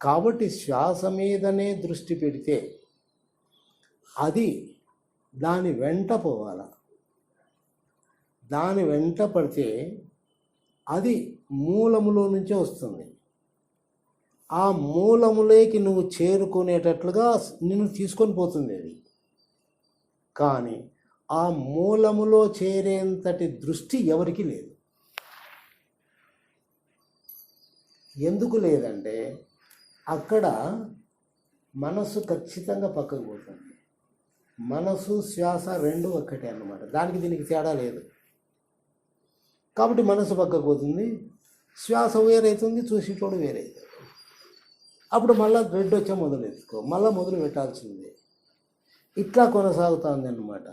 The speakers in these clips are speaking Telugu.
కాబట్టి శ్వాస మీదనే దృష్టి పెడితే అది దాని వెంట పోవాల. దాని వెంట పడితే అది మూలములో నుంచే వస్తుంది. ఆ మూలములోకి నువ్వు చేరుకునేటట్లుగా నిన్ను తీసుకొని పోతుంది అది. కానీ ఆ మూలములో చేరేంతటి దృష్టి ఎవరికి లేదు. ఎందుకు లేదంటే అక్కడ మనసు ఖచ్చితంగా పక్కకు పోతుంది. మనసు శ్వాస రెండు ఒక్కటే అన్నమాట, దానికి దీనికి తేడా లేదు. కాబట్టి మనసు పక్కకు పోతుంది, శ్వాస వేరైతుంది, చూసేటోడు వేరైతుంది. అప్పుడు మళ్ళీ రెడ్ వచ్చే మొదలెత్తుకో, మళ్ళీ మొదలు పెట్టాల్సిందే. ఇట్లా కొనసాగుతుంది అన్నమాట.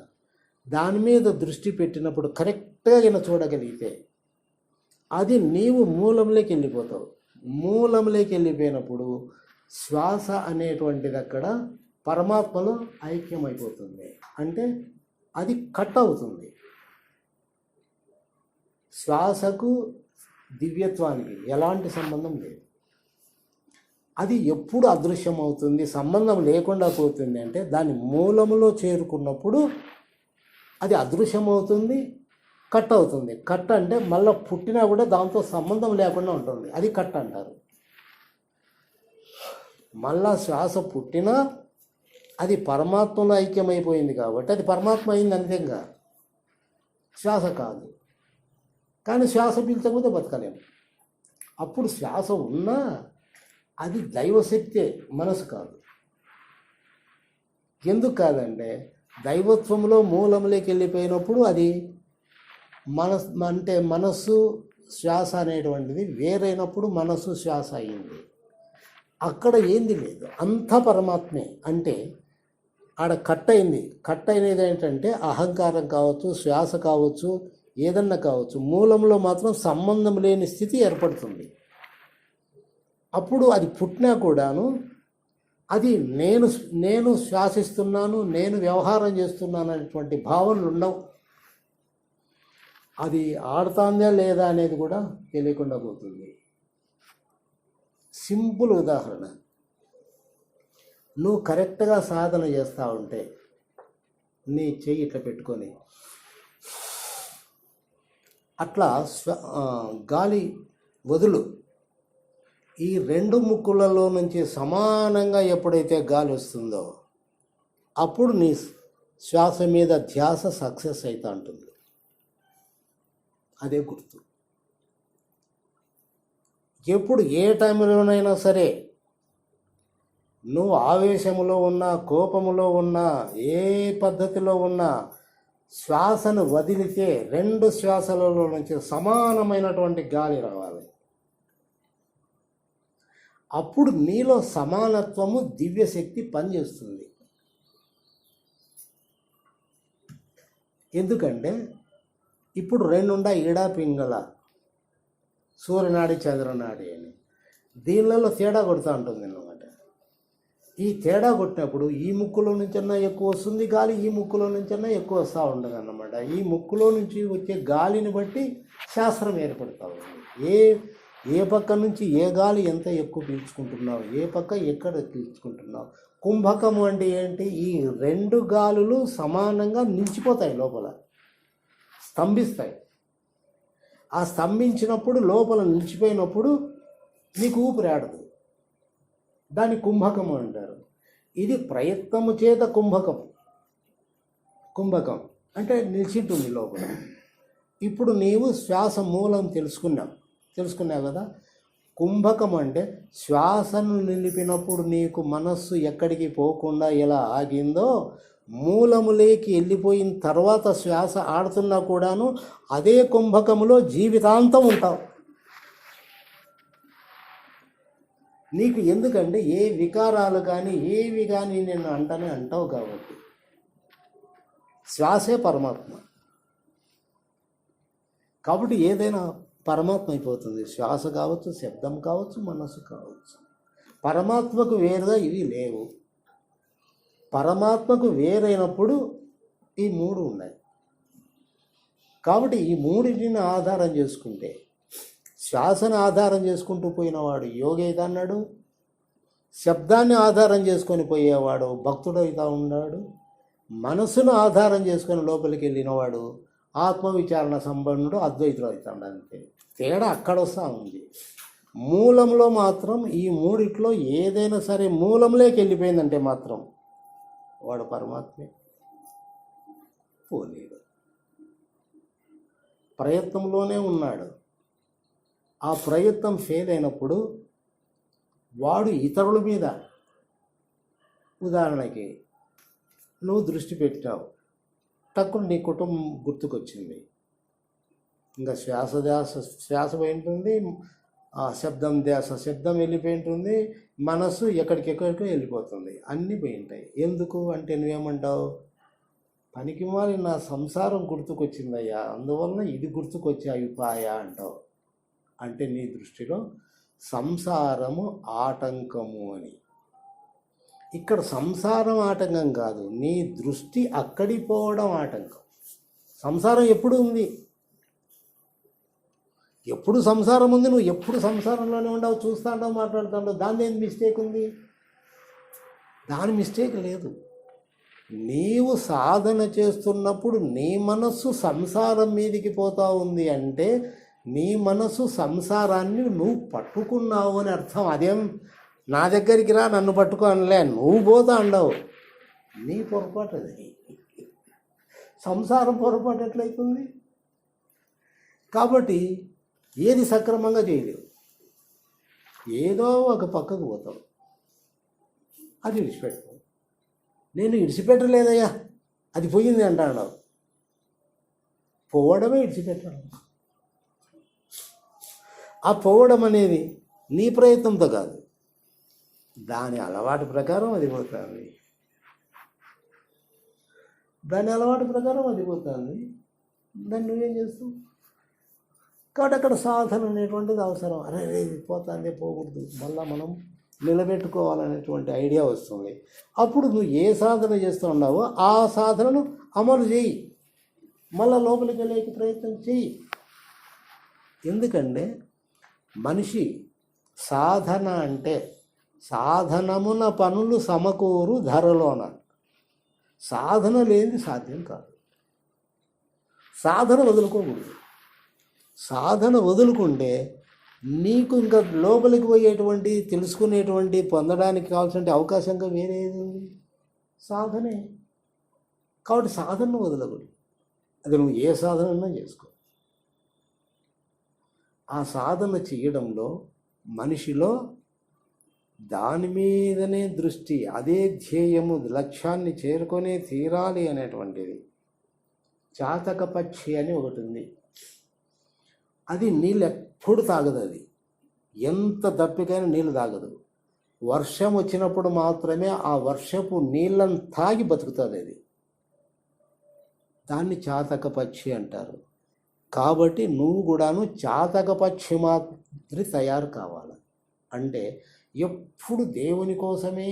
దాని మీద దృష్టి పెట్టినప్పుడు కరెక్ట్గా ఈయన చూడగలిగితే అది నీవు మూలంలోకి వెళ్ళిపోతావు. మూలంలోకి వెళ్ళిపోయినప్పుడు శ్వాస అనేటువంటిది అక్కడ పరమాత్మలో ఐక్యమైపోతుంది. అంటే అది కట్ అవుతుంది. శ్వాసకు దివ్యత్వానికి ఎలాంటి సంబంధం లేదు. అది ఎప్పుడు అదృశ్యమవుతుంది, సంబంధం లేకుండా పోతుంది అంటే దాని మూలములో చేరుకున్నప్పుడు అది అదృశ్యమవుతుంది, కట్ అవుతుంది. కట్ అంటే మళ్ళీ పుట్టినా కూడా దాంతో సంబంధం లేకుండా ఉంటుంది, అది కట్ అంటారు. మళ్ళా శ్వాస పుట్టినా అది పరమాత్మలో ఐక్యమైపోయింది కాబట్టి అది పరమాత్మ అయింది అంతేగా, శ్వాస కాదు. కానీ శ్వాస పీల్చకపోతే బతకలేము. అప్పుడు శ్వాస ఉన్నా అది దైవశక్తే, మనసు కాదు. ఎందుకు కాదంటే దైవత్వంలో మూలంలోకి వెళ్ళిపోయినప్పుడు అది మనస్సు శ్వాస అనేటువంటిది వేరైనప్పుడు మనస్సు శ్వాస అయింది. అక్కడ ఏంది లేదు, అంతా పరమాత్మే. అంటే ఆడ కట్ అయింది. కట్ అయినది ఏంటంటే అహంకారం కావచ్చు, శ్వాస కావచ్చు, ఏదన్నా కావచ్చు, మూలంలో మాత్రం సంబంధం లేని స్థితి ఏర్పడుతుంది. అప్పుడు అది పుట్టినా కూడాను అది నేను శ్వాసిస్తున్నాను, నేను వ్యవహారం చేస్తున్నాను అనేటువంటి భావనలు ఉండవు. అది ఆడుతుందా లేదా అనేది కూడా తెలియకుండా పోతుంది. సింపుల్ ఉదాహరణ, నువ్వు కరెక్ట్గా సాధన చేస్తూ ఉంటే నీ చెయ్యి ఇట్లా పెట్టుకొని అట్లా గాలి వదులు. ఈ రెండు ముక్కులలో నుంచి సమానంగా ఎప్పుడైతే గాలి వస్తుందో అప్పుడు నీ శ్వాస మీద ధ్యాస సక్సెస్ అవుతూ ఉంటుంది. అదే గుర్తు. ఎప్పుడు ఏ టైంలోనైనా సరే నువ్వు ఆవేశములో ఉన్నా, కోపములో ఉన్నా, ఏ పద్ధతిలో ఉన్నా శ్వాసను వదిలితే రెండు శ్వాసలలో నుంచి సమానమైనటువంటి గాలి రావాలి. అప్పుడు నీలో సమానత్వము, దివ్యశక్తి పనిచేస్తుంది. ఎందుకంటే ఇప్పుడు రెండుండా ఈడా పింగళ, సూర్యనాడి చంద్రనాడి అని దీనిలలో తేడా కొడుతూ ఉంటుంది అన్నమాట. ఈ తేడా కొట్టినప్పుడు ఈ ముక్కులో నుంచన్నా ఎక్కువ వస్తుంది గాలి, ఈ ముక్కులో నుంచన్నా ఎక్కువ వస్తూ ఉండదు అన్నమాట. ఈ ముక్కులో నుంచి వచ్చే గాలిని బట్టి శాస్త్రం ఏర్పడుతూ ఉంది. ఏ పక్క నుంచి ఏ గాలి ఎంత ఎక్కువ పీల్చుకుంటున్నావు, ఏ పక్క ఎక్కడ పీల్చుకుంటున్నావు. కుంభకము అంటే ఏంటి? ఈ రెండు గాలులు సమానంగా నిలిచిపోతాయి, లోపల స్తంభిస్తాయి. ఆ స్తంభించినప్పుడు లోపల నిలిచిపోయినప్పుడు నీకు ఊపిరాడదు. దాన్ని కుంభకము అంటారు. ఇది ప్రయత్నము చేత కుంభకం అంటే నిలిచింటుంది లోపల. ఇప్పుడు నీవు శ్వాస మూలం తెలుసుకున్నావు కదా. కుంభకం అంటే శ్వాసను నిలిపినప్పుడు నీకు మనస్సు ఎక్కడికి పోకుండా ఎలా ఆగిందో, మూలములేకి వెళ్ళిపోయిన తర్వాత శ్వాస ఆడుతున్నా కూడాను అదే కుంభకములో జీవితాంతం ఉంటావు. నీకు ఎందుకంటే ఏ వికారాలు కానీ ఏవి కానీ నేను అంటావు కాబట్టి. శ్వాసే పరమాత్మ కాబట్టి ఏదైనా పరమాత్మ అయిపోతుంది. శ్వాస కావచ్చు, శబ్దం కావచ్చు, మనస్సు కావచ్చు. పరమాత్మకు వేరుగా ఇవి లేవు. పరమాత్మకు వేరైనప్పుడు ఈ మూడు ఉన్నాయి. కాబట్టి ఈ మూడింటిని ఆధారం చేసుకుంటే, శ్వాసను ఆధారం చేసుకుంటూ పోయినవాడు యోగి ఏదన్నాడు, శబ్దాన్ని ఆధారం చేసుకొని పోయేవాడు భక్తుడవుతా ఉన్నాడు. మనసును ఆధారం చేసుకొని లోపలికి వెళ్ళినవాడు ఆత్మవిచారణ సంబంధుడు అద్వైతుడు అవుతాడు. అంతే తేడా అక్కడ వస్తూ ఉంది. మూలంలో మాత్రం ఈ మూడిట్లో ఏదైనా సరే మూలంలోకి వెళ్ళిపోయిందంటే మాత్రం వాడు పరమాత్మే, పోలేడు. ప్రయత్నంలోనే ఉన్నాడు. ఆ ప్రయత్నం ఫెయిల్ అయినప్పుడు వాడు ఇతరుల మీద, ఉదాహరణకి నువ్వు దృష్టి పెట్టావు, టక్కున నీ కుటుంబం గుర్తుకొచ్చింది, ఇంకా శ్వాస పోయింటుంది, ఆ శబ్దం వెళ్ళిపోయింటుంది, మనసు ఎక్కడికెక్కడికో వెళ్ళిపోతుంది, అన్నీ పోయింటాయి. ఎందుకు అంటే నువ్వేమంటావు, పనికి మారి నా సంసారం గుర్తుకొచ్చిందయ్యా, అందువలన ఇది గుర్తుకొచ్చి అయిపోయా అంటావు. అంటే నీ దృష్టిలో సంసారము ఆటంకము అని. ఇక్కడ సంసారం ఆటంకం కాదు, నీ దృష్టి అక్కడి పోవడం ఆటంకం. సంసారం ఎప్పుడు ఉంది, ఎప్పుడు సంసారం ఉంది, నువ్వు ఎప్పుడు సంసారంలోనే ఉండవు, చూస్తూ ఉంటావు, మాట్లాడుతుంటావు, దాని ఏం మిస్టేక్ ఉంది? దాని మిస్టేక్ లేదు. నీవు సాధన చేస్తున్నప్పుడు నీ మనస్సు సంసారం మీదికి పోతా ఉంది అంటే నీ మనసు సంసారాన్ని నువ్వు పట్టుకున్నావు అని అర్థం. అదేం నా దగ్గరికి రా నన్ను పట్టుకోనలే, నువ్వు పోతా ఉండవు, నీ పొరపాటు అది. సంసారం పొరపాటు ఎట్లయితుంది? కాబట్టి ఏది సక్రమంగా చేయలేవు, ఏదో ఒక పక్కకు పోతావు, అది విడిచిపెట్టుకో. నేను విడిచిపెట్టలేదయ్యా, అది పోయింది అంటాడు. పోవడమే విడిచిపెట్టాలి. ఆ పోవడం అనేది నీ ప్రయత్నంతో కాదు, దాని అలవాటు ప్రకారం అది పోతుంది. దాని నువ్వేం చేస్తావు? కాబట్టి అక్కడ సాధన అనేటువంటిది అవసరం. అరే ఇది పోతుంది, పోకూడదు, మళ్ళీ మనం నిలబెట్టుకోవాలనేటువంటి ఐడియా వస్తుంది. అప్పుడు నువ్వు ఏ సాధన చేస్తూ ఉన్నావో ఆ సాధనను అమలు చేయి, మళ్ళీ లోపలికి వెళ్ళేకి ప్రయత్నం చేయి. ఎందుకంటే మనిషి సాధన అంటే సాధనమున పనులు సమకూరు ధరలోన. సాధన లేనిది సాధ్యం కాదు. సాధన వదులుకోకూడదు. సాధన వదులుకుంటే నీకు ఇంకా లోపలికి పోయేటువంటి, తెలుసుకునేటువంటి, పొందడానికి కావాల్సిన అవకాశంగా వేరే ఏది ఉంది? సాధనే. కాబట్టి సాధనను వదలకూడదు. అది నువ్వు ఏ సాధనన్నా చేసుకో. ఆ సాధన చేయడంలో మనిషిలో దాని మీదనే దృష్టి, అదే ధ్యేయము, లక్ష్యాన్ని చేరుకొనే తీరాలి అనేటువంటిది. చాతకపక్షి అని ఒకటి ఉంది, అది నీళ్ళు ఎప్పుడు తాగదు. అది ఎంత దప్పికైనా నీళ్ళు తాగదు. వర్షం వచ్చినప్పుడు మాత్రమే ఆ వర్షపు నీళ్ళను తాగి బతుకుతుంది అది. దాన్ని చాతకపక్షి అంటారు. కాబట్టి నువ్వు కూడాను చాతకపక్షి మాదిరి తయారు కావాలి. అంటే ఎప్పుడు దేవుని కోసమే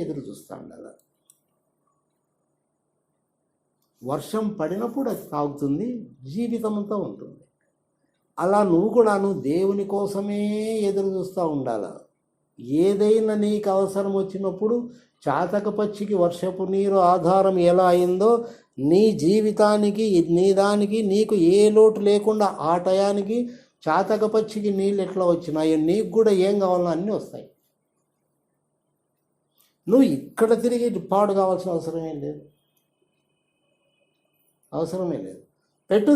ఎదురు చూస్తా ఉండాలి. వర్షం పడినప్పుడు అది తాగుతుంది, జీవితం అంతా ఉంటుంది. అలా నువ్వు కూడాను దేవుని కోసమే ఎదురు చూస్తూ ఉండాలి. ఏదైనా నీకు అవసరం వచ్చినప్పుడు చాతకపక్షికి వర్షపు నీరు ఆధారం ఎలా అయిందో నీ జీవితానికి, నీ దానికి, నీకు ఏ లోటు లేకుండా ఆ టయానికి చాతకపక్షికి నీళ్ళు ఎట్లా వచ్చినాయో నీకు కూడా ఏం కావాలో అన్నీ వస్తాయి. నువ్వు ఇక్కడ తిరిగి పాడు కావాల్సిన అవసరమే లేదు. పెట్టు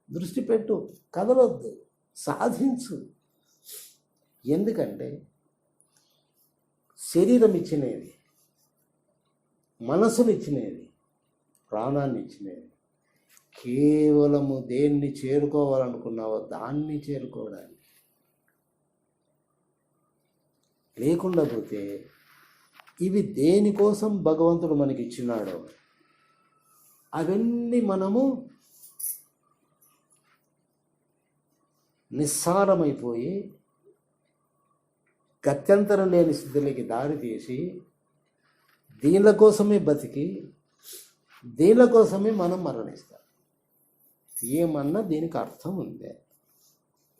దృష్టి పెట్టు, కదలొద్దు, సాధించు. ఎందుకంటే శరీరం ఇచ్చినది, మనసును ఇచ్చినది, ప్రాణాన్ని ఇచ్చినది. కేవలము దేన్ని చేరుకోవాలనుకున్నావో దాన్ని చేరుకోవడానికి. లేకుండా పోతే ఇవి దేనికోసం భగవంతుడు మనకి ఇచ్చినాడో అవన్నీ మనము నిస్సారమైపోయి గత్యంతరం లేని స్థితిలోకి దారి తీసి దీనిల కోసమే బతికి దీనిల కోసమే మనం మరణిస్తాం. ఏమన్నా దీనికి అర్థం ఉందే?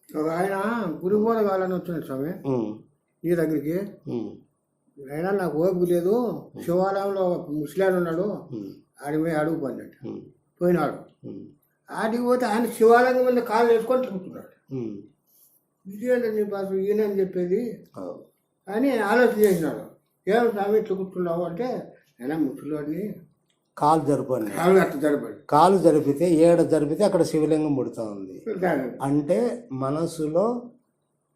ఒక ఆయన గురుబోధ కావాలని వచ్చినాడు స్వామి ఉమ్, నీ దగ్గరికి. ఉమ్, అయినా నాకు ఓపిక లేదు, శివాలయంలో ఒక ముస్లాడు ఉన్నాడు, ఉమ్, ఆడికి పోయి అడుగు పడినట్టు ఉమ్, పోయినాడు. ఉమ్, ఆడికి పోతే ఆయన శివాలయం మీద కాలు వేసుకొని తిరుగుతున్నాడు. ఉమ్. ఇదేంటని బాసు ఈయనని చెప్పేది అవు. అని ఆలోచన చేసినాడు. ఏం స్వామి ఇట్లా కూర్చున్నావు అంటే, అయినా ముసలివాడిని కాలు జరపండి. కాళ్ళు అట్లా జరపడు. కాలు జరిపితే ఏడ జరిపితే అక్కడ శివలింగం పుడుతూ ఉంది. అంటే మనసులో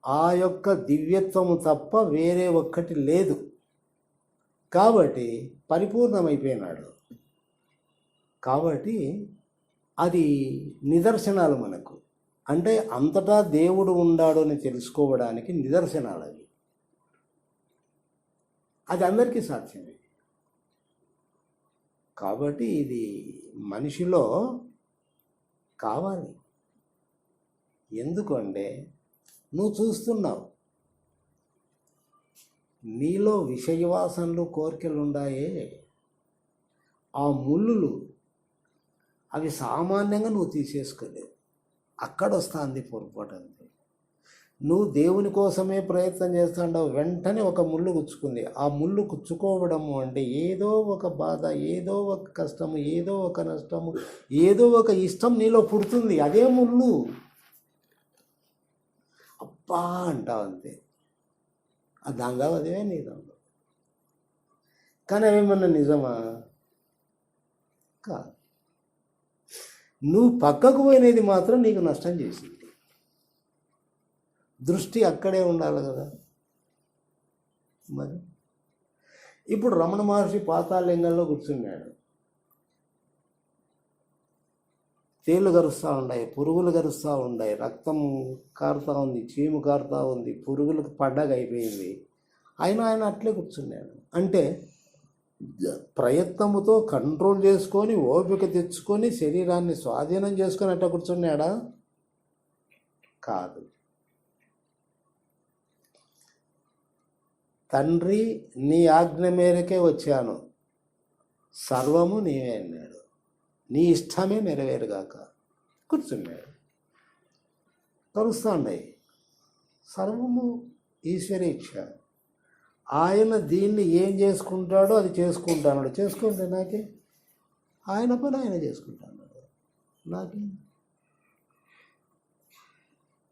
ఆ యొక్క దివ్యత్వము తప్ప వేరే ఒక్కటి లేదు కాబట్టి పరిపూర్ణమైపోయినాడు. కాబట్టి అది నిదర్శనాలు మనకు, అంటే అంతటా దేవుడు ఉన్నాడు అని తెలుసుకోవడానికి నిదర్శనాలు అవి. అది అందరికీ సాధ్యమే. కాబట్టి ఇది మనిషిలో కావాలి. ఎందుకంటే నువ్వు చూస్తున్నావు, నీలో విషయవాసనలు కోరికలు ఉన్నాయే, ఆ ముళ్ళులు అవి సామాన్యంగా నువ్వు తీసేసుకోలేవు. అక్కడ వస్తుంది పొరపాటు. అంతే. నువ్వు దేవుని కోసమే ప్రయత్నం చేస్తుండవు, వెంటనే ఒక ముళ్ళు గుచ్చుకుంది. ఆ ముళ్ళు గుచ్చుకోవడము అంటే ఏదో ఒక బాధ, ఏదో ఒక కష్టము, ఏదో ఒక నష్టము, ఏదో ఒక ఇష్టం నీలో పుడుతుంది. అదే ముళ్ళు. అబ్బా అంటావు అంతే. ఆ దాంగా అదే నీ దాంట్లో. కానీ అవేమన్నా నిజమా? కాదు. నువ్వు పక్కకు పోయినది మాత్రం నీకు నష్టం చేసింది. దృష్టి అక్కడే ఉండాలి కదా మరి. ఇప్పుడు రమణ మహర్షి పాతాళలింగంలో కూర్చున్నాడు. తేళ్ళు కరుస్తూ ఉన్నాయి, పురుగులు కరుస్తూ ఉన్నాయి, రక్తం కారుతూ ఉంది, చీము కారుతూ ఉంది, పురుగులకు పడ్డాక అయిపోయింది. అయినా ఆయన అట్లే కూర్చున్నాడు. అంటే ప్రయత్నముతో కంట్రోల్ చేసుకొని, ఓపిక తెచ్చుకొని, శరీరాన్ని స్వాధీనం చేసుకొని అట్లా కూర్చున్నాడా? కాదు. తండ్రి నీ ఆజ్ఞ మేరకే వచ్చాను, సర్వము నీవే అన్నాడు, నీ ఇష్టమే నెరవేరుగాక. కూర్చున్నాడు. కలుస్తాండయి. సర్వము ఈశ్వరేచ్ఛ. ఆయన దీన్ని ఏం చేసుకుంటాడో అది చేసుకుంటాడు. చేసుకుంటే నాకే, ఆయన పని ఆయన చేసుకుంటాడు నాకే.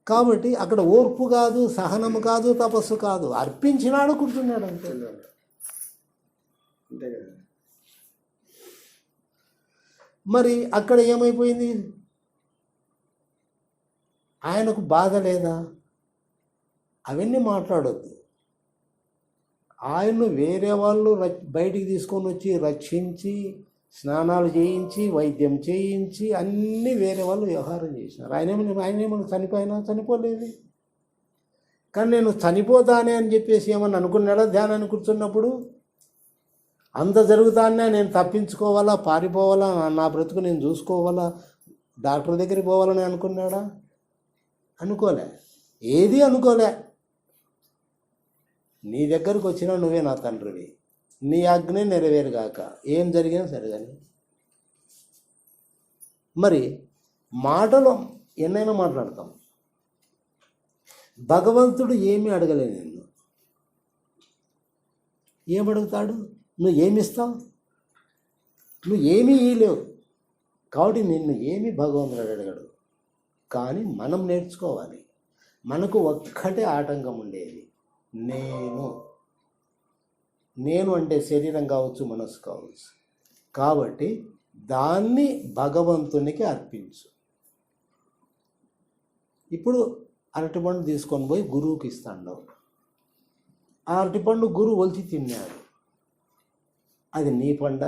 కాబట్టి అక్కడ ఓర్పు కాదు, సహనము కాదు, తపస్సు కాదు, అర్పించినాడు, కూర్చున్నాడు అంతే. అంతే కదా. మరి అక్కడ ఏమైపోయింది? ఆయనకు బాధ లేదా? అవన్నీ మాట్లాడొద్దు. ఆయన్ను వేరే వాళ్ళు బయటికి తీసుకొని వచ్చి రక్షించి, స్నానాలు చేయించి, వైద్యం చేయించి, అన్నీ వేరే వాళ్ళు వ్యవహారం చేసినారు. ఆయనేమన్నా చనిపోలేదు. కానీ నేను చనిపోతానే అని చెప్పేసి ఏమన్నా అనుకున్నాడా ధ్యానాన్ని కూర్చున్నప్పుడు? అంత జరుగుతానే నేను తప్పించుకోవాలా, పారిపోవాలా, నా బ్రతుకు నేను చూసుకోవాలా, డాక్టర్ దగ్గరికి పోవాలని అనుకున్నాడా? అనుకోలే. ఏది అనుకోలే. నీ దగ్గరకు వచ్చినా నువ్వే నా తండ్రివి, నీ ఆజ్ఞే నెరవేరుగాక, ఏం జరిగినా సరే. కానీ మరి మాటలు ఎన్నైనా మాట్లాడతాం. భగవంతుడు ఏమీ అడగలే నిన్ను. ఏమడుగుతాడు? నువ్వు ఏమిస్తావు? నువ్వు ఏమీ ఇయ్యలేవు. కాబట్టి నిన్ను ఏమీ భగవంతుడు అడగడు. కానీ మనం నేర్చుకోవాలి. మనకు ఒక్కటే ఆటంకం ఉండేది, నేను అంటే శరీరం కావచ్చు, మనసు కావచ్చు. కాబట్టి దాన్ని భగవంతునికి అర్పించు. ఇప్పుడు అరటిపండు తీసుకొని పోయి గురువుకి ఇస్తాడు. ఆ అరటిపండు గురువు ఒలిచి తిన్నాడు. అది నీ పండ?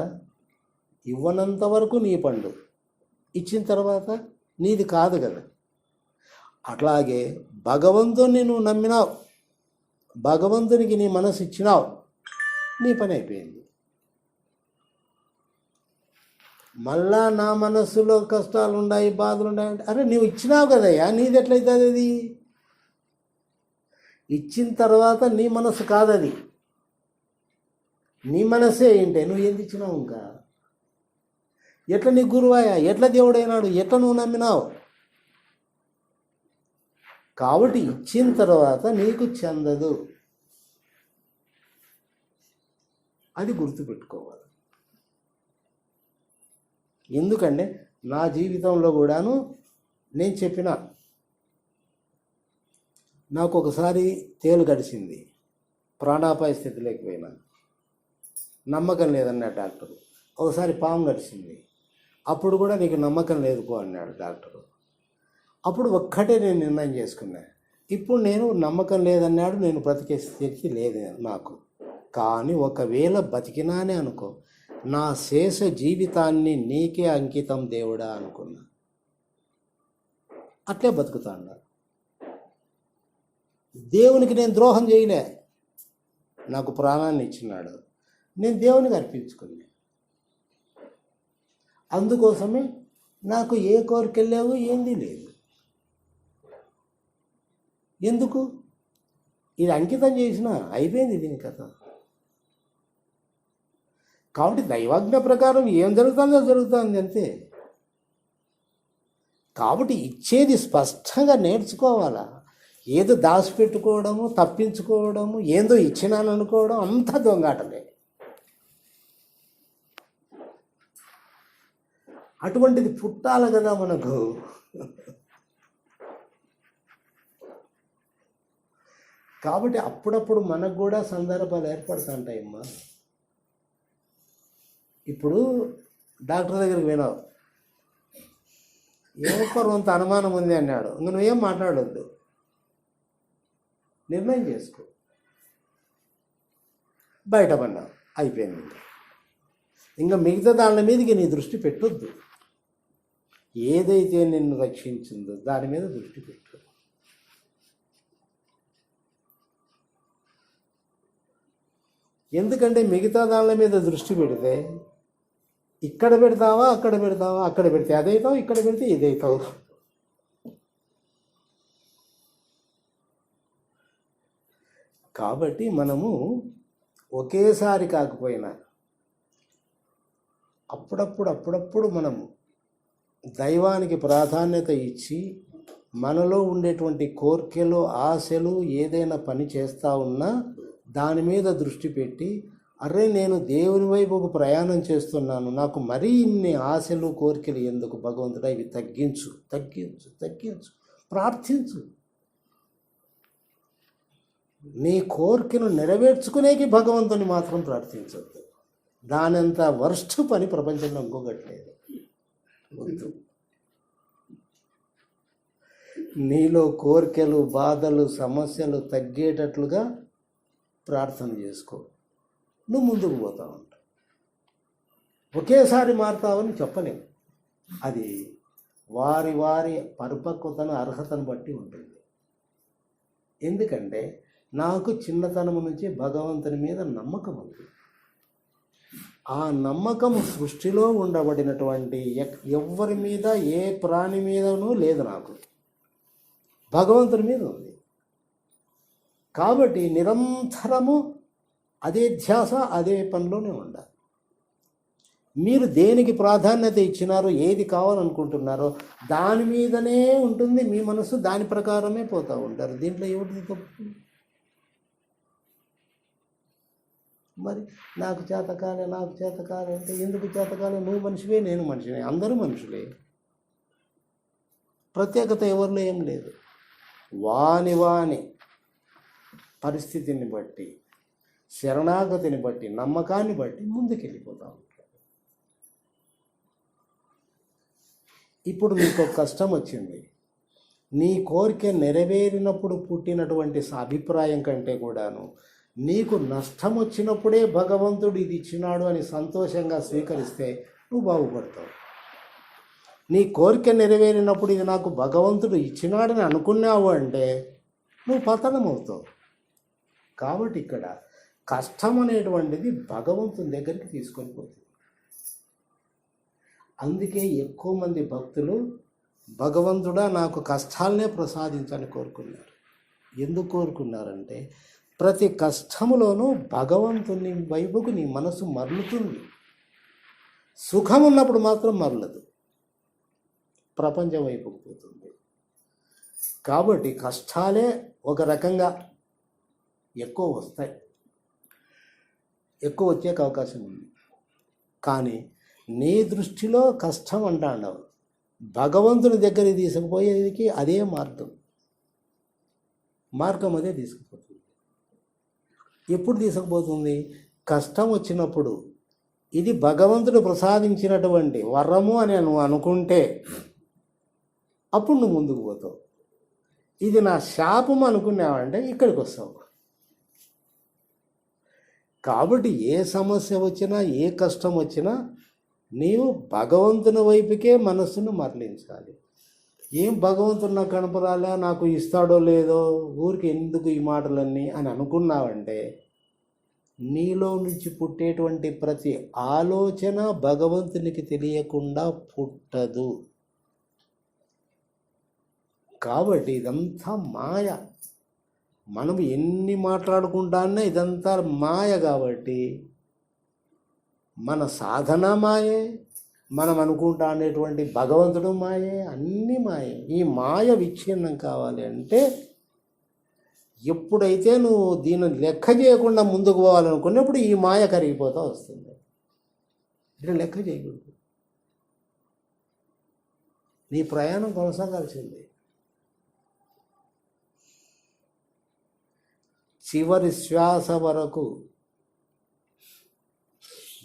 ఇవ్వనంత వరకు నీ పండు, ఇచ్చిన తర్వాత నీది కాదు కదా. అట్లాగే భగవంతుని నువ్వు నమ్మినావు, భగవంతునికి నీ మనసు ఇచ్చినావు, నీ పని అయిపోయింది. మళ్ళా నా మనస్సులో కష్టాలు ఉన్నాయి, బాధలు ఉన్నాయంటే, అరే నువ్వు ఇచ్చినావు కదయ్యా, నీది ఎట్లయితుంది? అది ఇచ్చిన తర్వాత నీ మనసు కాదది, నీ మనసే ఏంటే నువ్వు ఏంది ఇచ్చినావు? ఇంకా ఎట్లా నీ గురువాయా? ఎట్లా దేవుడైనాడు? ఎట్లా నువ్వు నమ్మినావు? కాబట్టి ఇచ్చిన తర్వాత నీకు చెందదు, అది గుర్తుపెట్టుకోవాలి. ఎందుకంటే నా జీవితంలో కూడాను నేను చెప్పిన, నాకు ఒకసారి తేలు గడిచింది, ప్రాణాపాయ స్థితి లేకపోయినా, నమ్మకం లేదన్నాడు డాక్టరు. ఒకసారి పాము గడిచింది, అప్పుడు కూడా నీకు నమ్మకం లేదు పో అన్నాడు డాక్టరు. అప్పుడు ఒక్కటే నేను నిర్ణయం చేసుకున్నా, ఇప్పుడు నేను నమ్మకం లేదన్నాడు, నేను బ్రతికే స్థితి లేదు నాకు. కానీ ఒకవేళ బతికినానే అనుకో, నా శేష జీవితాన్ని నీకే అంకితం దేవుడా అనుకున్నా. అట్లే బతుకుతా అన్నారు. దేవునికి నేను ద్రోహం చేయలే, నాకు ప్రాణాన్ని ఇచ్చినాడు, నేను దేవునికి అర్పించుకున్నా. అందుకోసమే నాకు ఏ కోరికలు లేవు, ఏంది లేదు. ఎందుకు? ఇది అంకితం చేసిన అయిపోయింది దీని కథ. కాబట్టి దైవాజ్ఞ ప్రకారం ఏం జరుగుతుందో జరుగుతుంది అంతే. కాబట్టి ఇచ్చేది స్పష్టంగా నేర్చుకోవాలా. ఏదో దాచిపెట్టుకోవడము, తప్పించుకోవడము, ఏందో ఇచ్చినాను అనుకోవడం అంతా దొంగాటలే. అటువంటిది పుట్టాలి కదా మనకు. కాబట్టి అప్పుడప్పుడు మనకు కూడా సందర్భాలు ఏర్పడుతుంటాయమ్మా. ఇప్పుడు డాక్టర్ దగ్గరికి పోయినావు, ఏమో అంత అనుమానం ఉంది అన్నాడు, ఇంక నువ్వేం మాట్లాడొద్దు, నిర్ణయం చేసుకో. బయటపడినావు, అయిపోయింది. ఇంకా మిగతా దాని మీదకి నీ దృష్టి పెట్టొద్దు. ఏదైతే నిన్ను రక్షించిందో దాని మీద దృష్టి పెట్టు. ఎందుకంటే మిగతా దాని మీద దృష్టి పెడితే ఇక్కడ పెడతావా, అక్కడ పెడతావా, అక్కడ పెడితే అదైతావు, ఇక్కడ పెడితే ఇదైతావు. కాబట్టి మనము ఒకేసారి కాకపోయినా అప్పుడప్పుడు మనము దైవానికి ప్రాధాన్యత ఇచ్చి మనలో ఉండేటువంటి కోరికలు, ఆశలు ఏదైనా పని చేస్తూ ఉన్నా దాని మీద దృష్టి పెట్టి, అరే నేను దేవుని వైపు ఒక ప్రయాణం చేస్తున్నాను, నాకు మరీ ఇన్ని ఆశలు కోరికలు ఎందుకు భగవంతుడా, ఇవి తగ్గించు తగ్గించు తగ్గించు, ప్రార్థించు. నీ కోరికను నెరవేర్చుకునేకి భగవంతుని మాత్రం ప్రార్థించద్దు. దానంత వర్స్ట్ పని ప్రపంచంలో ఇంకొకట్లేదు. వద్దు. నీలో కోరికలు, బాధలు, సమస్యలు తగ్గేటట్లుగా ప్రార్థన చేసుకో, నువ్వు ముందుకు పోతా ఉంటావు. ఒకేసారి మారుతావని చెప్పలేము. అది వారి వారి పరిపక్వతను, అర్హతను బట్టి ఉంటుంది. ఎందుకంటే నాకు చిన్నతనం నుంచి భగవంతుని మీద నమ్మకం ఉంది. ఆ నమ్మకం సృష్టిలో ఉండబడినటువంటి ఎవ్వరి మీద, ఏ ప్రాణి మీదనూ లేదు, నాకు భగవంతుని మీద ఉంది. కాబట్టి నిరంతరము అదే ధ్యాస, అదే పనిలోనే ఉండాలి. మీరు దేనికి ప్రాధాన్యత ఇచ్చినారో, ఏది కావాలనుకుంటున్నారో దాని మీదనే ఉంటుంది మీ మనసు, దాని ప్రకారమే పోతూ ఉంటారు. దీంట్లో ఎవరిది తప్పు? మరి నాకు చేతకాలే, నాకు చేతకాలే అంటే ఎందుకు చేతకాలే? నువ్వు మనిషివే, నేను మనిషినే, అందరూ మనుషులే. ప్రత్యేకత ఎవరిలో ఏం లేదు. వాని వాని పరిస్థితిని బట్టి, శరణాగతిని బట్టి, నమ్మకాన్ని బట్టి ముందుకెళ్ళిపోతా ఉంటాడు. ఇప్పుడు నీకు కష్టం వచ్చింది, నీ కోరిక నెరవేరినప్పుడు పుట్టినటువంటి అభిప్రాయం కంటే కూడాను నీకు నష్టం వచ్చినప్పుడే భగవంతుడు ఇది ఇచ్చినాడు అని సంతోషంగా స్వీకరిస్తే నువ్వు బాగుపడతావు. నీ కోరిక నెరవేరినప్పుడు ఇది నాకు భగవంతుడు ఇచ్చినాడని అనుకున్నావు అంటే నువ్వు పతనం అవుతావు. కాబట్టి ఇక్కడ కష్టం అనేటువంటిది భగవంతుని దగ్గరికి తీసుకొని పోతుంది. అందుకే ఎక్కువ మంది భక్తులు భగవంతుడా నాకు కష్టాలనే ప్రసాదించని కోరుకున్నారు. ఎందుకు కోరుకున్నారంటే ప్రతి కష్టములోనూ భగవంతుని వైపుకు నీ మనసు మరలుతుంది. సుఖం ఉన్నప్పుడు మాత్రం మరలదు, ప్రపంచం వైపుకు పోతుంది. కాబట్టి కష్టాలే ఒక రకంగా ఎక్కువ వస్తాయి, ఎక్కువ వచ్చే అవకాశం ఉంది. కానీ నీ దృష్టిలో కష్టం అంటాండవు, భగవంతుని దగ్గరికి తీసుకుపోయేదికి అదే మార్గం అదే తీసుకుపోతుంది. ఎప్పుడు తీసుకుపోతుంది? కష్టం వచ్చినప్పుడు. ఇది భగవంతుడు ప్రసాదించినటువంటి వరము అని నువ్వు అనుకుంటే అప్పుడు నువ్వు ముందుకు పోతావు. ఇది నా శాపం అనుకున్నావంటే ఇక్కడికి వస్తావు. కాబట్టి ఏ సమస్య వచ్చినా, ఏ కష్టం వచ్చినా నీవు భగవంతుని వైపుకే మనస్సును మరలించాలి. ఏం భగవంతుడు నాకు కనపరాలే, నాకు ఇస్తాడో లేదో, ఊరికి ఎందుకు ఈ మాటలన్నీ అని అనుకున్నావంటే నీలో నుంచి పుట్టేటువంటి ప్రతి ఆలోచన భగవంతునికి తెలియకుండా పుట్టదు. కాబట్టి ఇదంతా మాయ. మనం ఎన్ని మాట్లాడుకుంటానే ఇదంతా మాయ. కాబట్టి మన సాధన మాయే, మనం అనుకుంటా అనేటువంటి భగవంతుడు మాయే, అన్నీ మాయే. ఈ మాయ విచ్ఛిన్నం కావాలి అంటే ఎప్పుడైతే నువ్వు దీన్ని లెక్క చేయకుండా ముందుకు పోవాలనుకున్నప్పుడు ఈ మాయ కరిగిపోతూ వస్తుంది. ఇట్లా లెక్క చేయకూడదు, నీ ప్రయాణం కొనసాగాల్సింది. చివరి శ్వాస వరకు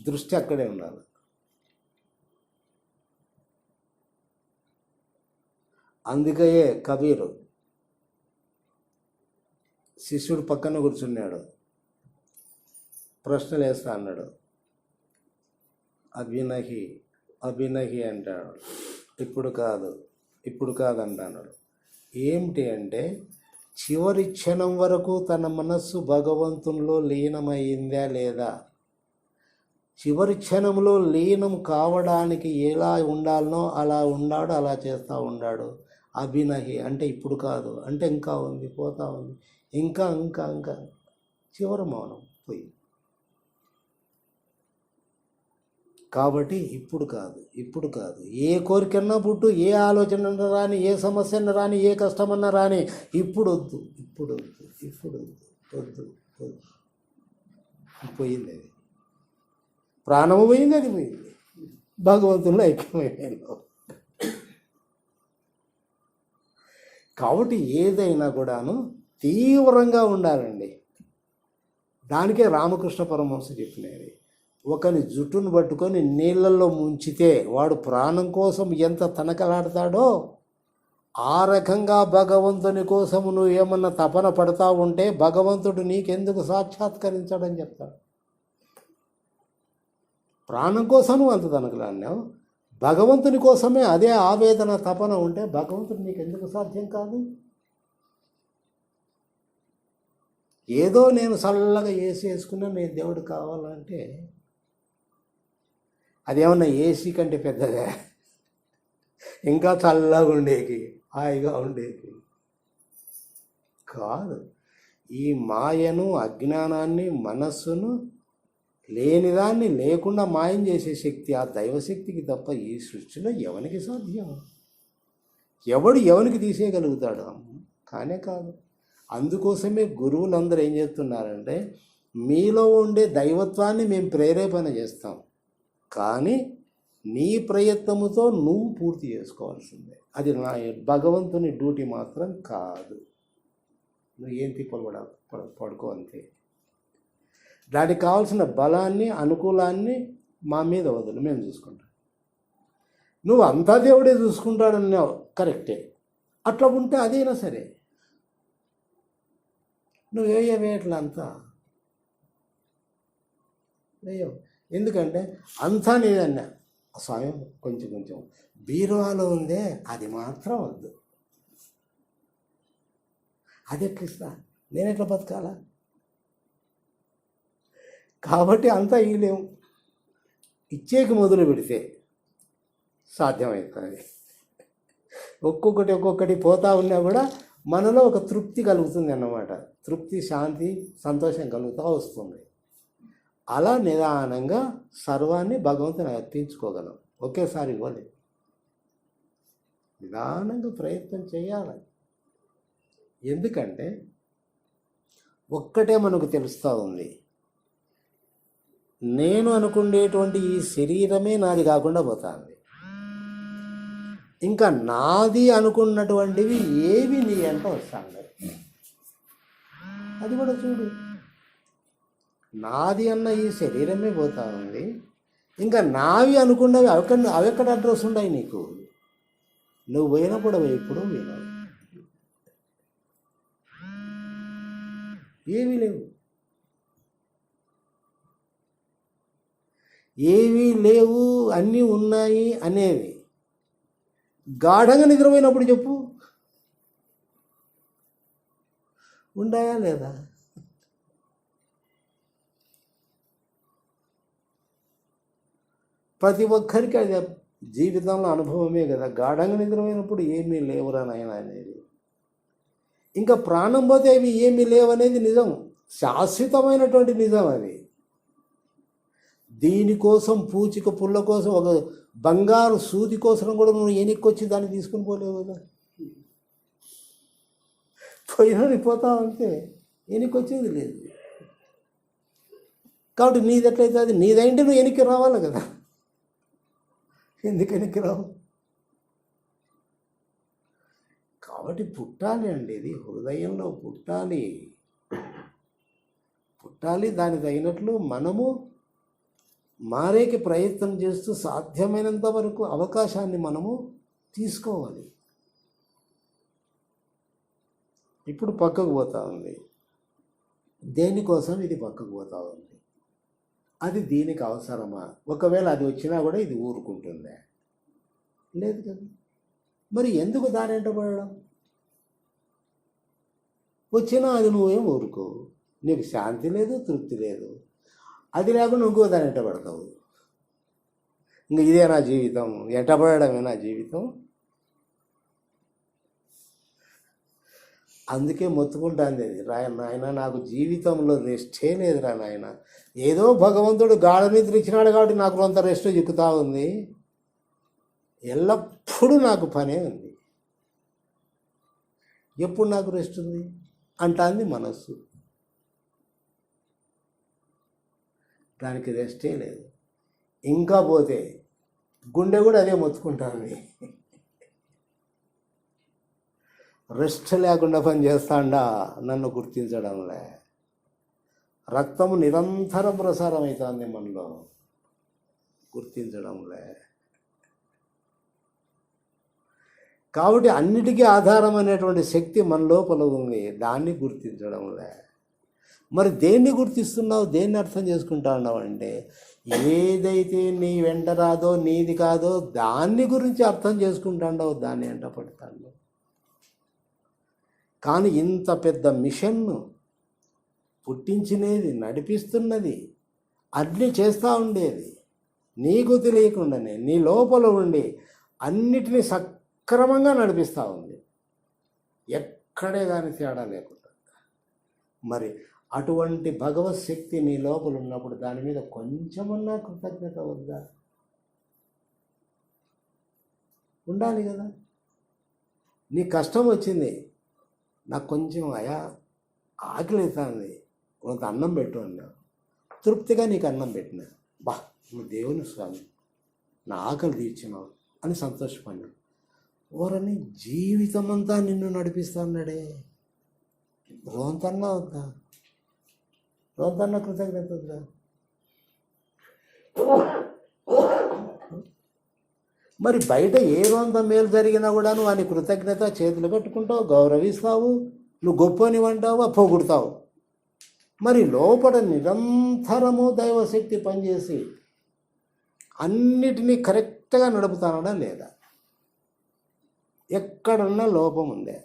దృష్టి అక్కడే ఉండాలి. అందుకే కబీరు శిష్యుడు పక్కన కూర్చున్నాడు, ప్రశ్నలు వేస్తా అన్నాడు. అభినహి అభినహి అంటాడు, ఇప్పుడు కాదు అంటాడు. ఏమిటి అంటే చివరి క్షణం వరకు తన మనస్సు భగవంతునిలో లీనమైందా లేదా, చివరి క్షణంలో లీనం కావడానికి ఎలా ఉండాలనో అలా ఉన్నాడు, అలా చేస్తూ ఉన్నాడు. అభినహి అంటే ఇప్పుడు కాదు, అంటే ఇంకా ఉంది, పోతా ఉంది, ఇంకా ఇంకా ఇంకా చివరి మౌనం పోయి. కాబట్టి ఇప్పుడు కాదు, ఏ కోరికన్నా పుట్టు, ఏ ఆలోచన రాని, ఏ సమస్యన్న రాని, ఏ కష్టమన్నా రాని, ఇప్పుడు వద్దు పోయింది. అది ప్రాణము పోయింది, అది పోయింది, భగవంతుల్లో ఐక్యమైపోయింది. కాబట్టి ఏదైనా కూడాను తీవ్రంగా ఉండాలండి. దానికే రామకృష్ణ పరమహంస చెప్పినది, ఒకని జుట్టును పట్టుకొని నీళ్ళల్లో ముంచితే వాడు ప్రాణం కోసం ఎంత తనకలాడతాడో ఆ రకంగా భగవంతుని కోసం నువ్వు ఏమన్నా తపన పడతా ఉంటే భగవంతుడు నీకెందుకు సాక్షాత్కరించాడని చెప్తాడు. ప్రాణం కోసం నువ్వు అంత తనకలాడినావు, భగవంతుని కోసమే అదే ఆవేదన తపన ఉంటే భగవంతుడు నీకెందుకు సాధ్యం కాదు? ఏదో నేను చల్లగా ఏసీ వేసుకున్నా నేను దేవుడు కావాలంటే అదేమన్నా ఏసీ కంటే పెద్దగా, ఇంకా చల్లగా ఉండేకి, హాయిగా ఉండేకి కాదు. ఈ మాయను, అజ్ఞానాన్ని, మనస్సును, లేనిదాన్ని లేకుండా మాయం చేసే శక్తి ఆ దైవశక్తికి తప్ప ఈ సృష్టిలో ఎవరికి సాధ్యం? ఎవరికి తీసేయగలుగుతాడు? కానే కాదు. అందుకోసమే గురువులందరూ ఏం చేస్తున్నారంటే మీలో ఉండే దైవత్వాన్ని మేము ప్రేరేపణ చేస్తాం, కానీ నీ ప్రయత్నముతో నువ్వు పూర్తి చేసుకోవాల్సిందే. అది నా భగవంతుని డ్యూటీ మాత్రం కాదు. నువ్వు ఏం తిప్పలు పడుకో అంతే. దానికి కావాల్సిన బలాన్ని, అనుకూలాన్ని మా మీద వదులు, మేము చూసుకుంటాం. నువ్వు అంతా దేవుడే చూసుకుంటాడన్నావు, కరెక్టే. అట్లా ఉంటే అదైనా సరే నువ్వు వేయట్లా అంతా వేయవు. ఎందుకంటే అంతా నేనన్నా స్వయం కొంచెం బీరువాలో ఉందే అది మాత్రం వద్దు, అది ఎట్లిస్తా, నేను ఎట్లా బతకాలా? కాబట్టి అంతా ఇవ్వలేము. ఇచ్చేకి మొదలు పెడితే సాధ్యమవుతుంది. ఒక్కొక్కటి పోతా ఉన్నా కూడా మనలో ఒక తృప్తి కలుగుతుంది అన్నమాట. తృప్తి, శాంతి, సంతోషం కలుగుతూ వస్తుంది. అలా నిదానంగా సర్వాన్ని భగవంతుని అర్పించుకోగలం. ఒకేసారి ఇవ్వలేదు, నిదానంగా ప్రయత్నం చేయాలి. ఎందుకంటే ఒక్కటే మనకు తెలుస్తూ ఉంది, నేను అనుకునేటువంటి ఈ శరీరమే నాది కాకుండా పోతుంది. ఇంకా నాది అనుకున్నటువంటివి ఏవి నీ అంట వస్తాయి. అది కూడా చూడు, నాది అన్న ఈ శరీరమే పోతా ఉంది, ఇంకా నావి అనుకున్నవి అవెక్కడ అడ్రస్ ఉన్నాయి నీకు? నువ్వు పోయినప్పుడు అవి ఎప్పుడూ వినవు, ఏమీ లేవు. ఏవీ లేవు, అన్నీ ఉన్నాయి అనేవి గాఢంగా నిద్రపోయినప్పుడు చెప్పు, ఉన్నాయా లేదా? ప్రతి ఒక్కరికి అది జీవితంలో అనుభవమే కదా. గాఢంగా నిద్రపోయినప్పుడు ఏమీ లేవురా నాయన అనేది. ఇంకా ప్రాణం పోతే అవి ఏమీ లేవనేది నిజం, శాశ్వతమైనటువంటి నిజం అది. దీనికోసం పూచిక పుల్ల కోసం ఒక బంగారు సూది కోసం కూడా నువ్వు ఎనిక్కొచ్చి దాన్ని తీసుకుని పోలేవు కదా. పోయినది పోతావు అంతే, ఎనిక్కొచ్చేది లేదు. కాబట్టి నీది ఎట్లయితే అది నీదైంటే నువ్వు ఎనికి రావాలి కదా. ఎందుకు ఎనికి రావు? కాబట్టి పుట్టాలి అండి, ఇది హృదయంలో పుట్టాలి. దానికి తగినట్లు మనము మారేకి ప్రయత్నం చేస్తూ సాధ్యమైనంత వరకు అవకాశాన్ని మనము తీసుకోవాలి. ఇప్పుడు పక్కకు పోతా ఉంది, దేనికోసం ఇది పక్కకు పోతా ఉంది? అది దీనికి అవసరమా? ఒకవేళ అది వచ్చినా కూడా ఇది ఊరుకుంటుందా? లేదు కదా. మరి ఎందుకు దాని వెంట పడడం? వచ్చినా అది నువ్వేం ఊరుకోవు, నీకు శాంతి లేదు, తృప్తి లేదు. అది లేకుండా ఇంకో దాని వెంట పడతావు. ఇంక ఇదే నా జీవితం, ఎంటపడమే నా జీవితం. అందుకే మొత్తుకుంటాను, అది నాయన నాకు జీవితంలో రెస్టే లేదురా నాయన. ఏదో భగవంతుడు గాఢ నిద్ర ఇచ్చినాడు కాబట్టి నాకు కొంత రెస్ట్ చిక్కుతా ఉంది, ఎల్లప్పుడూ నాకు పనే ఉంది. ఎప్పుడు నాకు రెస్ట్ ఉంది అంటాంది మనస్సు. దానికి రెస్టే లేదు. ఇంకా పోతే గుండె కూడా అదే మొత్తుకుంటుంది, రెస్ట్ లేకుండా పని చేస్తాండా నన్ను గుర్తించడంలే. రక్తము నిరంతరం ప్రసారం అవుతుంది మనలో, గుర్తించడంలే. కాబట్టి అన్నిటికీ ఆధారమైనటువంటి శక్తి మన లోపల ఉంది, దాన్ని గుర్తించడంలే. మరి దేన్ని గుర్తిస్తున్నావు, దేన్ని అర్థం చేసుకుంటా ఉన్నావు అంటే, ఏదైతే నీ వెంట రాదో, నీది కాదో దాన్ని గురించి అర్థం చేసుకుంటాండవు, దాన్ని వెంట పడతాడు. కానీ ఇంత పెద్ద మిషన్ను పుట్టించినది, నడిపిస్తున్నది, అన్నీ చేస్తూ ఉండేది నీకు తెలియకుండానే, నీ లోపల ఉండి అన్నిటినీ సక్రమంగా నడిపిస్తూ ఉంది, ఎక్కడే దాని తేడా లేకుండా. మరి అటువంటి భగవత్ శక్తి నీ లోపల ఉన్నప్పుడు దాని మీద కొంచెమన్నా కృతజ్ఞత వద్దా? ఉండాలి కదా. నీ కష్టం వచ్చింది, నాకు కొంచెం ఆకలి అవుతుంది, కొంత అన్నం పెట్టు అన్నా, తృప్తిగా నీకు అన్నం పెట్టినా, బా నువ్వు దేవుని స్వామి నా ఆకలి తీర్చినావు అని సంతోషపడినా. ఓరని జీవితం అంతా నిన్ను నడిపిస్తా అన్నాడే, రోంతన్నా వద్దా? రోంతన్నా కృతజ్ఞత వద్దా? మరి బయట ఏ రోంత మేలు జరిగినా కూడా నువ్వు అని కృతజ్ఞత చేతులు కట్టుకుంటావు, గౌరవిస్తావు, నువ్వు గొప్పని అంటావు, పొగుడతావు. మరి లోపల నిరంతరము దైవశక్తి పనిచేసి అన్నిటినీ కరెక్ట్గా నడుపుతానడా లేదా? ఎక్కడన్నా లోపం ఉందే?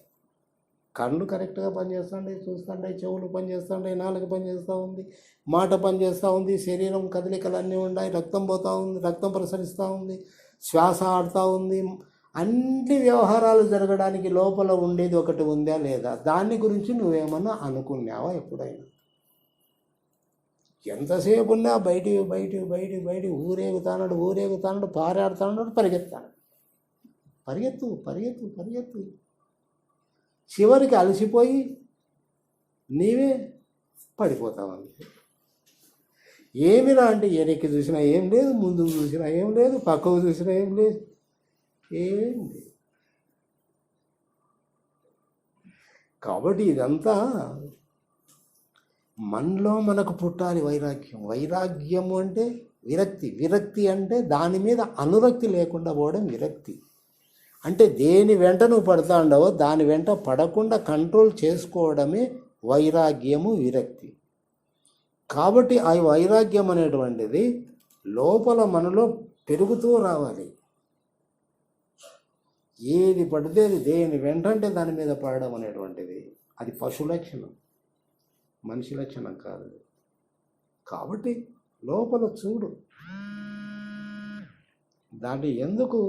కళ్ళు కరెక్ట్గా పనిచేస్తుండే, చూస్తుండే, చెవులు పనిచేస్తుండే, నాలుగు పనిచేస్తూ ఉంది, మాట పనిచేస్తూ ఉంది, శరీరం కదలికలు అన్నీ ఉన్నాయి, రక్తం పోతూ ఉంది, రక్తం ప్రసరిస్తూ ఉంది, శ్వాస ఆడుతూ ఉంది. అన్ని వ్యవహారాలు జరగడానికి లోపల ఉండేది ఒకటి ఉందా లేదా? దాని గురించి నువ్వేమన్నా అనుకున్నావా ఎప్పుడైనా? ఎంతసేపు ఉన్నా బయటి ఊరేగుతాడు, పారాడుతాడు, పరిగెత్తాడు. పరిగెత్తు. చివరికి అలసిపోయి నీవే పడిపోతావు అంతే. ఏమిరా అంటే వెనక్కి చూసినా ఏం లేదు, ముందుకు చూసినా ఏం లేదు, పక్కకు చూసినా ఏం లేదు, ఏం లేదు. కాబట్టి ఇదంతా మనలో మనకు పుట్టాలి వైరాగ్యం. వైరాగ్యము అంటే విరక్తి, విరక్తి అంటే దాని మీద అనురక్తి లేకుండా పోవడం విరక్తి. అంటే దేని వెంట నువ్వు పడతా ఉండవో దాని వెంట పడకుండా కంట్రోల్ చేసుకోవడమే వైరాగ్యము, విరక్తి. కాబట్టి ఆ వైరాగ్యం అనేటువంటిది లోపల మనలో పెరుగుతూ రావాలి. ఏది పడితే అది దేని వెంటంటే దాని మీద పడడం అనేటువంటిది అది పశు లక్షణం, మనిషి లక్షణం కాదు. కాబట్టి లోపల చూడు. దాన్ని ఎందుకు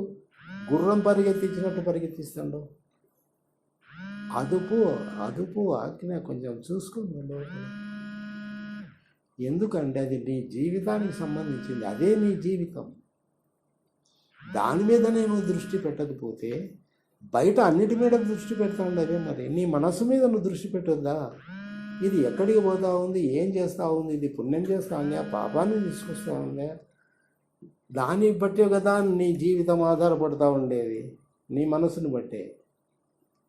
గుర్రం పరిగెత్తించినట్టు పరిగెత్తిస్తాడు? అదుపు అదుపు ఆజ్ఞ కొంచెం చూసుకుంది లోపల. ఎందుకంటే అది నీ జీవితానికి సంబంధించింది, అదే నీ జీవితం. దాని మీద నేను దృష్టి పెట్టకపోతే బయట అన్నిటి మీద దృష్టి పెడతా ఉండవే. మరి నీ మనసు మీద నువ్వు దృష్టి పెట్టొద్దా? ఇది ఎక్కడికి పోతా ఉంది, ఏం చేస్తూ ఉంది, ఇది పుణ్యం చేస్తూ ఉందా, పాపాన్ని తీసుకొస్తూ ఉందా? దాన్ని బట్టే కదా నీ జీవితం ఆధారపడుతూ ఉండేది, నీ మనసును బట్టే.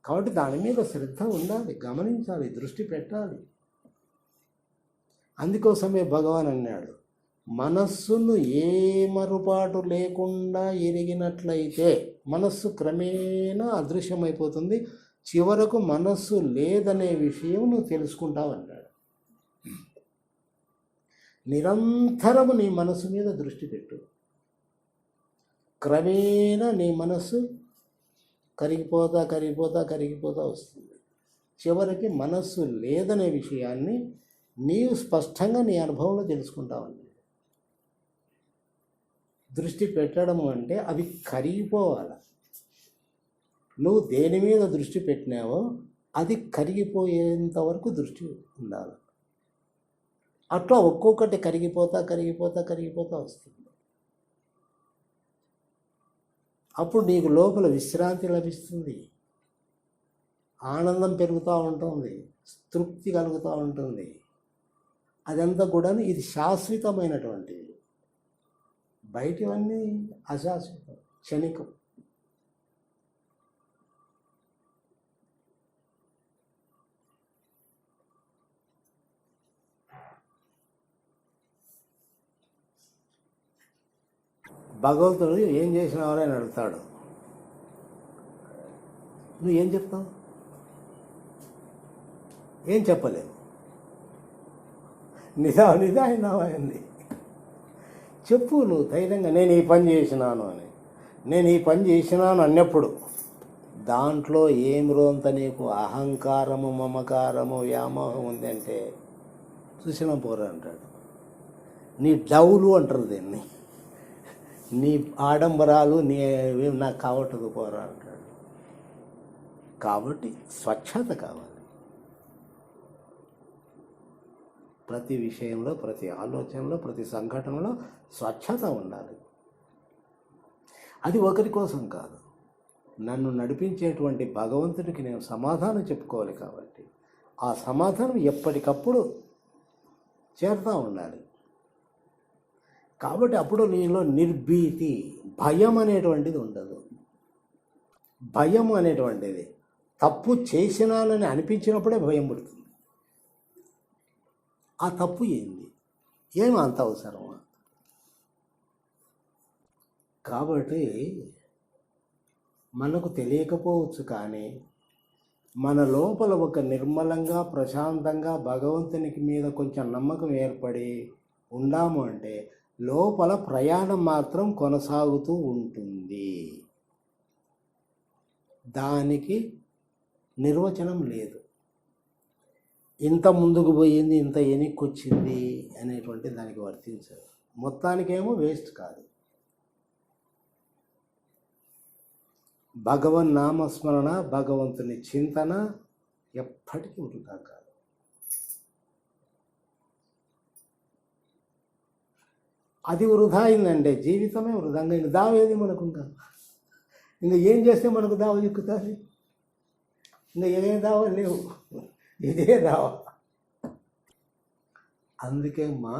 కాబట్టి దాని మీద శ్రద్ధ ఉండాలి, గమనించాలి, దృష్టి పెట్టాలి. అందుకోసమే భగవాన్ అన్నాడు, మనస్సును ఏ మరుపాటు లేకుండా ఎరిగినట్లయితే మనస్సు క్రమేణా అదృశ్యమైపోతుంది. చివరకు మనస్సు లేదనే విషయం నువ్వు తెలుసుకుంటావు అన్నాడు. నిరంతరము నీ మనస్సు మీద దృష్టి పెట్టు. క్రమేణా నీ మనస్సు కరిగిపోతా కరిగిపోతా కరిగిపోతా వస్తుంది. చివరికి మనస్సు లేదనే విషయాన్ని నీవు స్పష్టంగా నీ అనుభవంలో తెలుసుకుంటావు. దృష్టి పెట్టడము అంటే అవి కరిగిపోవాలి. నువ్వు దేని మీద దృష్టి పెట్టినావో అది కరిగిపోయేంత వరకు దృష్టి ఉండాలి. అట్లా ఒక్కొక్కటి కరిగిపోతా కరిగిపోతా కరిగిపోతా వస్తుంది. అప్పుడు నీకు లోపల విశ్రాంతి లభిస్తుంది, ఆనందం పెరుగుతూ ఉంటుంది, తృప్తి కలుగుతూ ఉంటుంది. అదంతా కూడా ఇది శాశ్వతమైనటువంటిది. బయటివన్నీ అశాశ్వతం, క్షణికం. భగవంతుడు ఏం చేసినావని అని అడుగుతాడు. నువ్వు ఏం చెప్తావు? ఏం చెప్పలేవు. నిదాయినావైంది చెప్పు. నువ్వు ధైర్యంగా నేను ఈ పని చేసినాను అని, నేను ఈ పని చేసినాను అన్నప్పుడు దాంట్లో ఏం రోంత నీకు అహంకారము, మమకారము, వ్యామోహం ఉందంటే చూసినా పోరా అంటాడు. నీ డౌలు అంటారు దీన్ని, నీ ఆడంబరాలు నీ నాకు కావటదు పోరా అంటాడు. కాబట్టి స్వచ్ఛత కావాలి. ప్రతి విషయంలో, ప్రతి ఆలోచనలో, ప్రతి సంఘటనలో స్వచ్ఛత ఉండాలి. అది ఒకరి కోసం కాదు, నన్ను నడిపించేటువంటి భగవంతుడికి నేను సమాధానం చెప్పుకోవాలి. కాబట్టి ఆ సమాధానం ఎప్పటికప్పుడు చేరుతూ ఉండాలి. కాబట్టి అప్పుడు నీలో నిర్భీతి, భయం అనేటువంటిది ఉండదు. భయం అనేటువంటిది తప్పు చేసినానని అనిపించినప్పుడే భయం పుడుతుంది. ఆ తప్పు ఏంది, ఏమి అంత అవసరమా? కాబట్టి మనకు తెలియకపోవచ్చు, కానీ మన లోపల ఒక నిర్మలంగా, ప్రశాంతంగా భగవంతునికి మీద కొంచెం నమ్మకం ఏర్పడి ఉండాము అంటే లోపల ప్రయాణం మాత్రం కొనసాగుతూ ఉంటుంది. దానికి నిర్వచనం లేదు. ఇంత ముందుకు పోయింది, ఇంత వెనక్కి వచ్చింది అనేటువంటి దానికి వర్తించదు. మొత్తానికేమో వేస్ట్ కాదు. భగవన్ నామస్మరణ, భగవంతుని చింతన ఎప్పటికీ వృధా కాదు. అది వృధా అయిందంటే జీవితమే వృధాంగా అయింది. దావేది మనకు ఇంకా ఏం చేస్తే మనకు దావ ఎక్కుతుంది? ఇంకా ఏం దావా లేవు, ఇదే దావా. అందుకే మా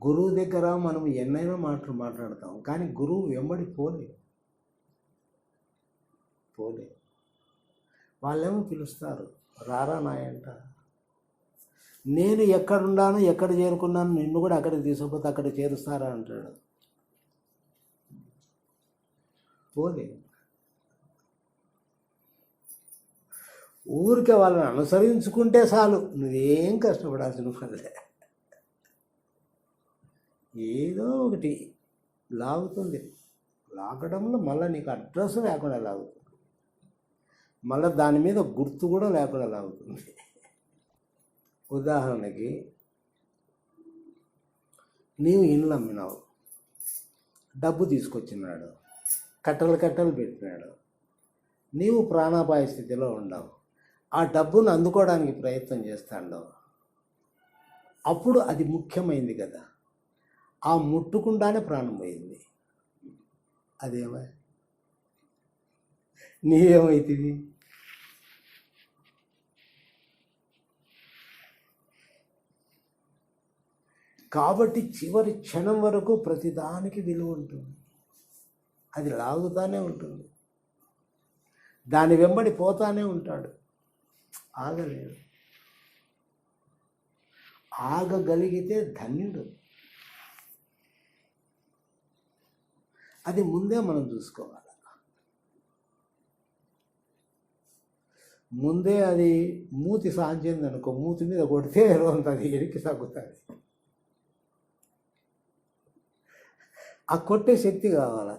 గురువు దగ్గర మనం ఎన్నైనా మాటలు మాట్లాడతాం, కానీ గురువు వెంబడి పోలే. వాళ్ళేమో పిలుస్తారు, రారా నాయంట. నేను ఎక్కడున్నాను, ఎక్కడ చేరుకున్నాను, నిన్ను కూడా అక్కడికి తీసుకుపోతే అక్కడ చేరుస్తారా అంటాడు. పోలే. ఊరికే వాళ్ళని అనుసరించుకుంటే చాలు, నువ్వేం కష్టపడాల్సిన పనిలే. ఏదో ఒకటి లాగుతుంది, లాగడంలో మళ్ళీ నీకు అడ్రస్ లేకుండా లాగుతుంది, మళ్ళీ దాని మీద గుర్తు కూడా లేకుండా లాగుతుంది. ఉదాహరణకి నీవు ఇండ్లు అమ్మినావు, డబ్బు తీసుకొచ్చినాడు, కట్టలు పెట్టినాడు, నీవు ప్రాణాపాయ స్థితిలో ఉండవు, ఆ డబ్బును అందుకోవడానికి ప్రయత్నం చేస్తాడు. అప్పుడు అది ముఖ్యమైంది కదా, ఆ ముట్టుకుండానే ప్రాణం పోయింది. అదేమో నీవేమవుతుంది? కాబట్టి చివరి క్షణం వరకు ప్రతిదానికి విలువ ఉంటుంది, అది లాగుతానే ఉంటుంది, దాని వెంబడి పోతానే ఉంటాడు, ఆగలేడు. ఆగగలిగితే ధన్యుడు. అది ముందే మనం చూసుకోవాలి. ముందే అది మూతి సాంచింది అనుకో, మూతి మీద కొడితే ఉంటుంది, ఎనికి తగ్గుతుంది. ఆ కొట్టే శక్తి కావాల.